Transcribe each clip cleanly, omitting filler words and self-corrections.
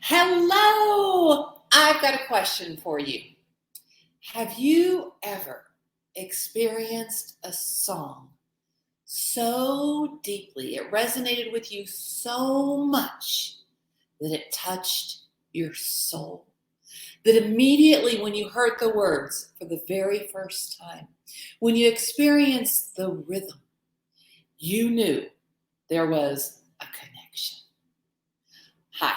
Hello! I've got a question for you. Have you ever experienced a song so deeply, it resonated with you so much that it touched your soul? That immediately when you heard the words for the very first time, when you experienced the rhythm, you knew there was a connection. Hi,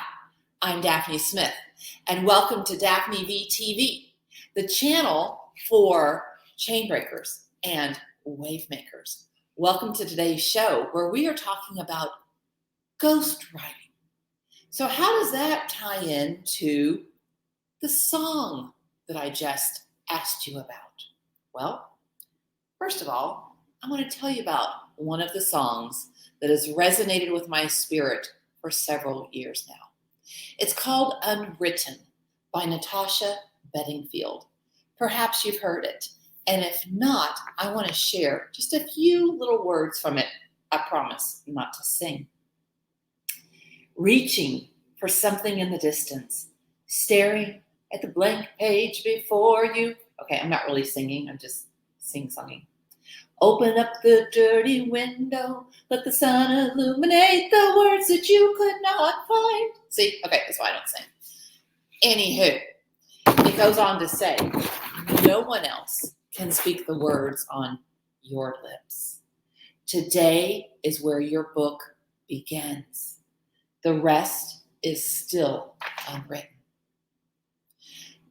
I'm Daphne Smith, and welcome to Daphne VTV, the channel for chain breakers and wave makers. Welcome to today's show where we are talking about ghostwriting. So how does that tie in to the song that I just asked you about? Well, first of all, I want to tell you about one of the songs that has resonated with my spirit for several years now. It's called Unwritten by Natasha Bedingfield. Perhaps you've heard it. And if not, I want to share just a few little words from it. I promise not to sing. Reaching for something in the distance, staring at the blank page before you. Okay, I'm not really singing, I'm just sing-songing. Open up the dirty window, let the sun illuminate the words that you could not find. See, okay, that's why I don't sing. Anywho, it goes on to say, no one else can speak the words on your lips. Today is where your book begins. The rest is still unwritten.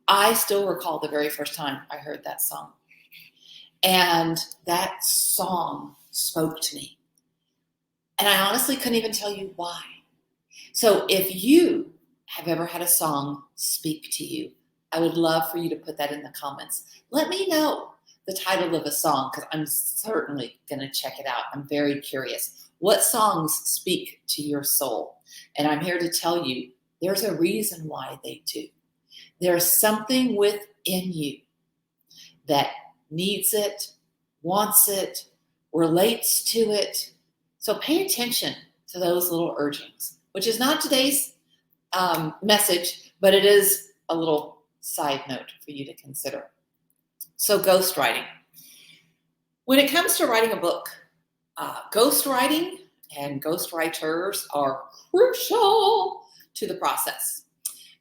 I still recall the very first time I heard that song. And that song spoke to me. And I honestly couldn't even tell you why. So if you have ever had a song speak to you, I would love for you to put that in the comments. Let me know the title of a song because I'm certainly going to check it out. I'm very curious. What songs speak to your soul? And I'm here to tell you there's a reason why they do. There's something within you that needs it, wants it, relates to it. So pay attention to those little urgings, which is not today's message, but it is a little side note for you to consider. So ghostwriting. When it comes to writing a book, ghostwriting and ghostwriters are crucial to the process.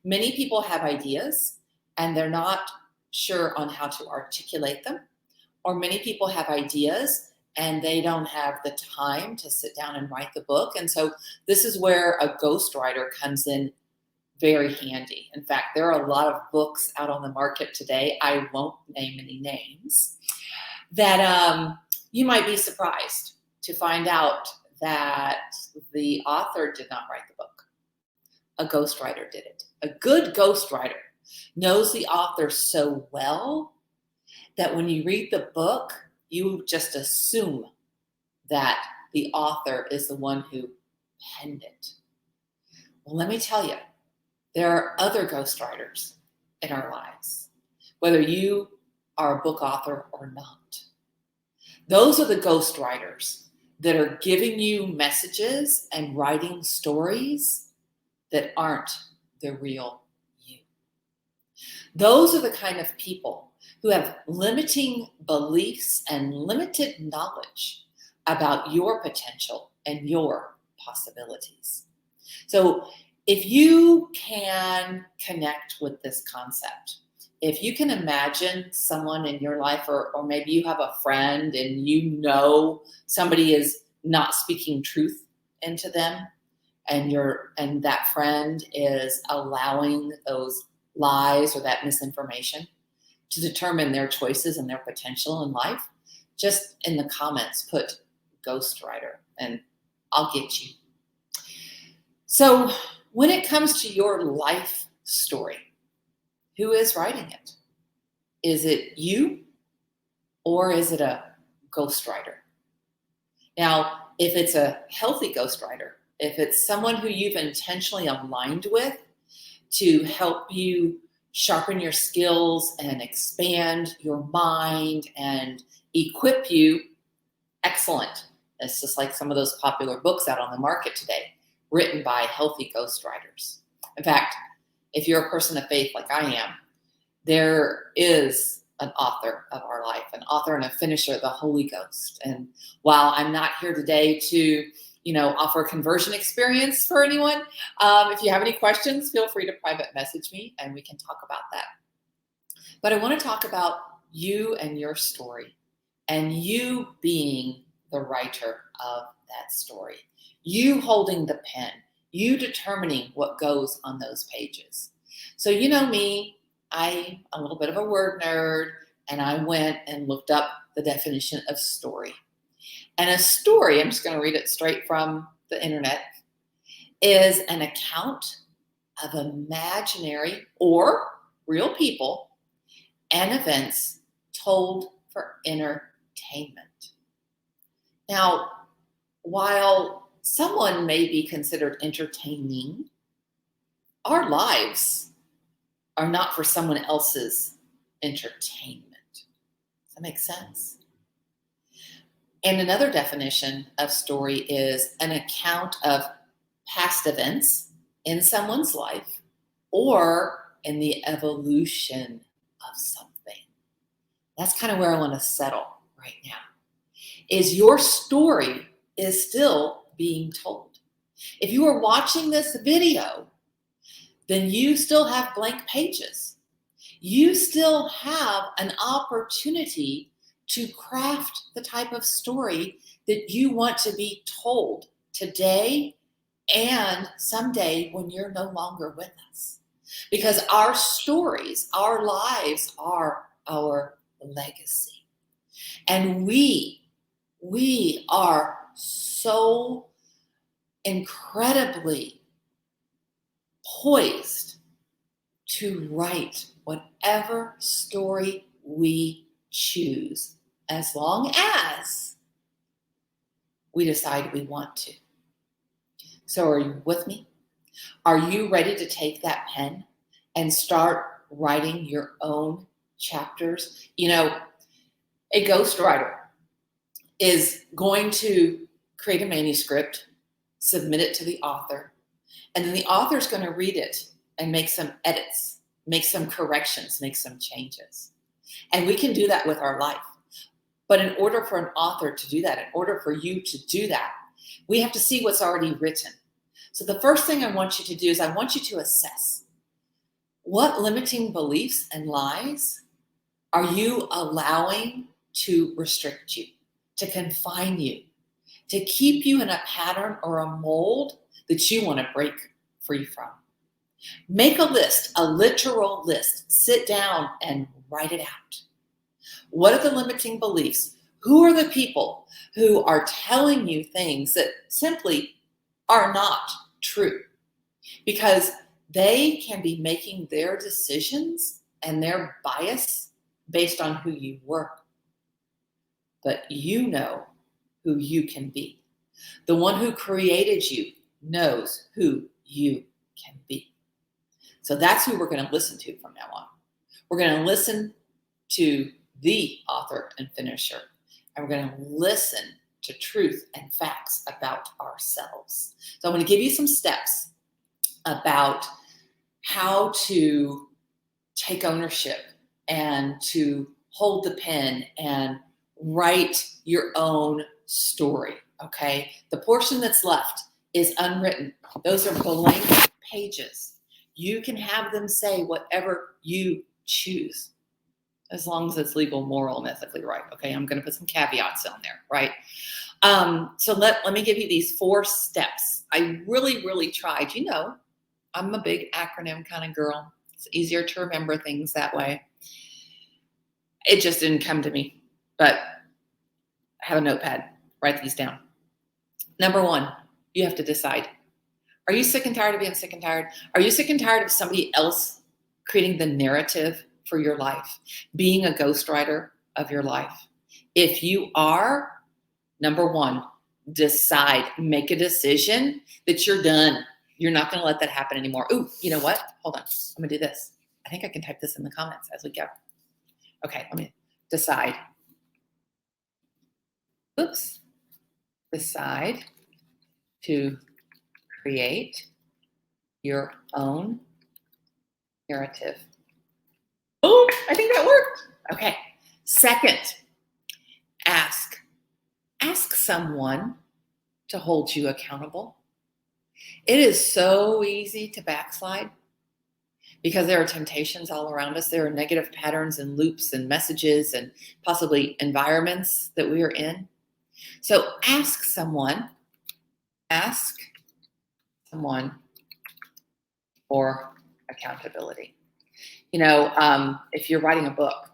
Many people have ideas and they're not sure on how to articulate them, or many people have ideas and they don't have the time to sit down and write the book. And so this is where a ghostwriter comes in very handy. In fact, there are a lot of books out on the market today, I won't name any names, that you might be surprised to find out that the author did not write the book. A ghostwriter did it. A good ghostwriter knows the author so well that when you read the book, you just assume that the author is the one who penned it. Well, let me tell you, there are other ghostwriters in our lives, whether you are a book author or not. Those are the ghostwriters that are giving you messages and writing stories that aren't the real you. Those are the kind of people who have limiting beliefs and limited knowledge about your potential and your possibilities. So if you can connect with this concept, if you can imagine someone in your life, or maybe you have a friend and you know somebody is not speaking truth into them, and that friend is allowing those lies or that misinformation to determine their choices and their potential in life, just in the comments put ghostwriter and I'll get you. So when it comes to your life story, who is writing it? Is it you or is it a ghostwriter? Now, if it's a healthy ghostwriter, if it's someone who you've intentionally aligned with to help you sharpen your skills and expand your mind and equip you, excellent. It's just like some of those popular books out on the market today, written by healthy ghostwriters. In fact, if you're a person of faith like I am, there is an author of our life, an author and a finisher, the Holy Ghost. And while I'm not here today to, offer a conversion experience for anyone, if you have any questions, feel free to private message me and we can talk about that. But I want to talk about you and your story, and you being the writer of that story, you holding the pen, you determining what goes on those pages. So you know me, I'm a little bit of a word nerd, and I went and looked up the definition of story. And a story, I'm just going to read it straight from the internet, is an account of imaginary or real people and events told for entertainment. Now, while someone may be considered entertaining, our lives are not for someone else's entertainment. Does that make sense? And another definition of story is an account of past events in someone's life or in the evolution of something. That's kind of where I want to settle right now. Is your story is still being told. If you are watching this video, then you still have blank pages. You still have an opportunity to craft the type of story that you want to be told today and someday when you're no longer with us. Because our stories, our lives are our legacy. And we are so incredibly poised to write whatever story we choose, as long as we decide we want to. So are you with me? Are you ready to take that pen and start writing your own chapters? A ghostwriter is going to create a manuscript, submit it to the author, and then the author is going to read it and make some edits, make some corrections, make some changes. And we can do that with our life. But in order for an author to do that, in order for you to do that, we have to see what's already written. So the first thing I want you to do is I want you to assess what limiting beliefs and lies are you allowing to restrict you, to confine you, to keep you in a pattern or a mold that you want to break free from. Make a list, a literal list. Sit down and write it out. What are the limiting beliefs? Who are the people who are telling you things that simply are not true? Because they can be making their decisions and their bias based on who you were. But you know who you can be. The one who created you knows who you can be. So that's who we're going to listen to from now on. We're going to listen to the author and finisher, and we're going to listen to truth and facts about ourselves. So I'm going to give you some steps about how to take ownership and to hold the pen and write your own story, okay? The portion that's left is unwritten. Those are blank pages. You can have them say whatever you choose, as long as it's legal, moral, and ethically right. Okay, I'm going to put some caveats on there, right? So let me give you these 4 steps. I really tried. I'm a big acronym kind of girl. It's easier to remember things that way. It just didn't come to me, but I have a notepad. Write these down. Number 1, you have to decide. Are you sick and tired of being sick and tired? Are you sick and tired of somebody else creating the narrative for your life, being a ghostwriter of your life? If you are, number 1, decide, make a decision that you're done. You're not going to let that happen anymore. Ooh, you know what? Hold on. I'm going to do this. I think I can type this in the comments as we go. Okay, let me decide. Oops. Decide to create your own narrative. Oh, I think that worked. Okay. Second, ask someone to hold you accountable. It is so easy to backslide because there are temptations all around us. There are negative patterns and loops and messages and possibly environments that we are in. So ask someone for accountability. If you're writing a book,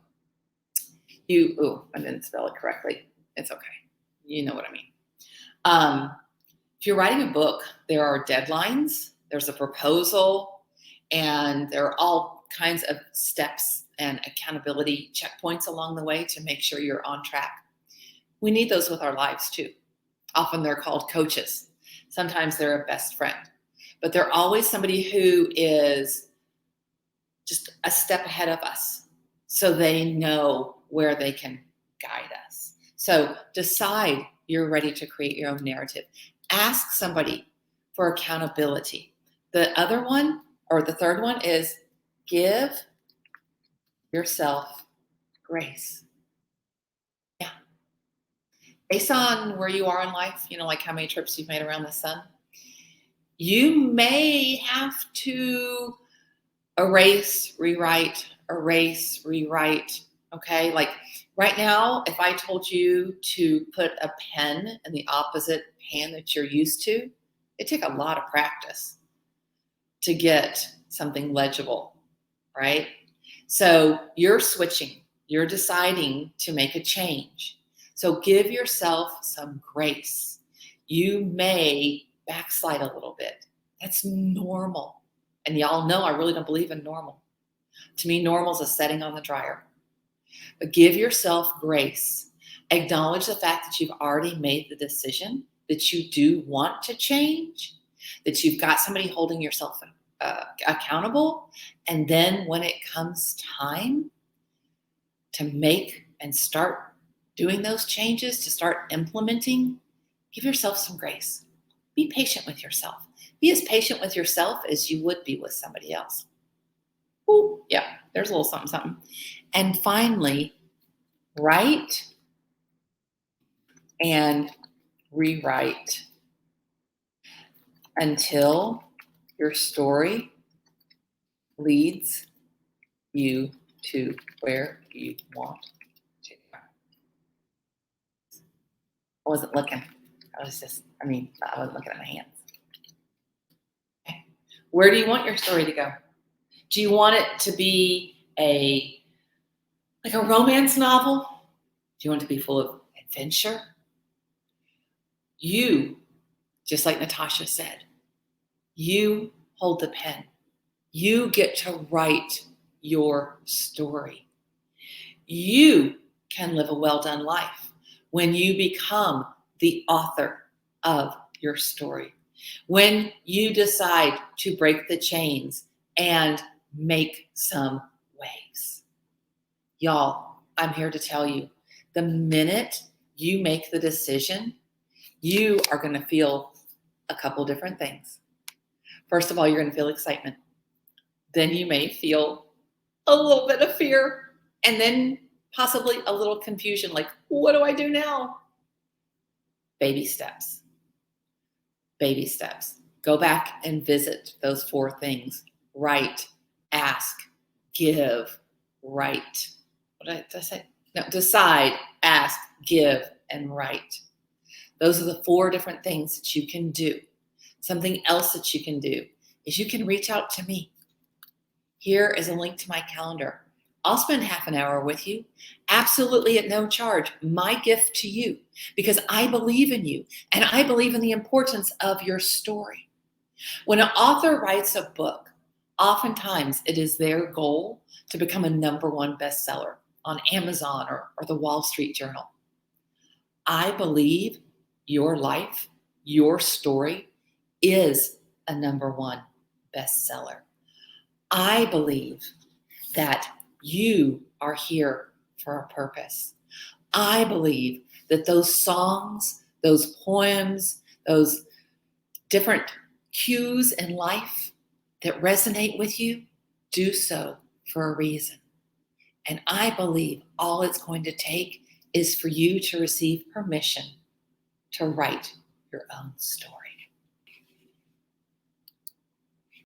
I didn't spell it correctly. It's okay. You know what I mean. If you're writing a book, there are deadlines, there's a proposal, and there are all kinds of steps and accountability checkpoints along the way to make sure you're on track. We need those with our lives too. Often they're called coaches. Sometimes they're a best friend, but they're always somebody who is just a step ahead of us so they know where they can guide us. So decide you're ready to create your own narrative. Ask somebody for accountability. The other one, or the third one, is give yourself grace. Yeah. Based on where you are in life, like how many trips you've made around the sun, you may have to erase, rewrite. Okay. Like right now, if I told you to put a pen in the opposite hand that you're used to, it'd take a lot of practice to get something legible, right? So you're switching, you're deciding to make a change. So give yourself some grace. You may backslide a little bit. That's normal. And y'all know I really don't believe in normal. To me, normal is a setting on the dryer. But give yourself grace. Acknowledge the fact that you've already made the decision, that you do want to change, that you've got somebody holding yourself accountable. And then when it comes time to make and start doing those changes, to start implementing, give yourself some grace. Be patient with yourself. Be as patient with yourself as you would be with somebody else. Ooh, yeah, there's a little something. And finally, write and rewrite until your story leads you to where you want to go. I wasn't looking. I wasn't looking at my hands. Okay. Where do you want your story to go? Do you want it to be a romance novel? Do you want it to be full of adventure? You, just like Natasha said, you hold the pen. You get to write your story. You can live a well-done life when you become the author of your story. When you decide to break the chains and make some waves. Y'all, I'm here to tell you, the minute you make the decision, you are going to feel a couple different things. First of all, you're going to feel excitement. Then you may feel a little bit of fear, and then possibly a little confusion, like, what do I do now? Baby steps. Baby steps. Go back and visit those 4 things. Write, ask, give, write. What did I say? No, decide, ask, give, and write. Those are the 4 different things that you can do. Something else that you can do is you can reach out to me. Here is a link to my calendar. I'll spend half an hour with you, absolutely at no charge. My gift to you, because I believe in you and I believe in the importance of your story. When an author writes a book, oftentimes it is their goal to become a #1 bestseller on Amazon or the Wall Street Journal. I believe your life, your story is a #1 bestseller. I believe that you are here for a purpose. I believe that those songs, those poems, those different cues in life that resonate with you, do so for a reason. And I believe all it's going to take is for you to receive permission to write your own story.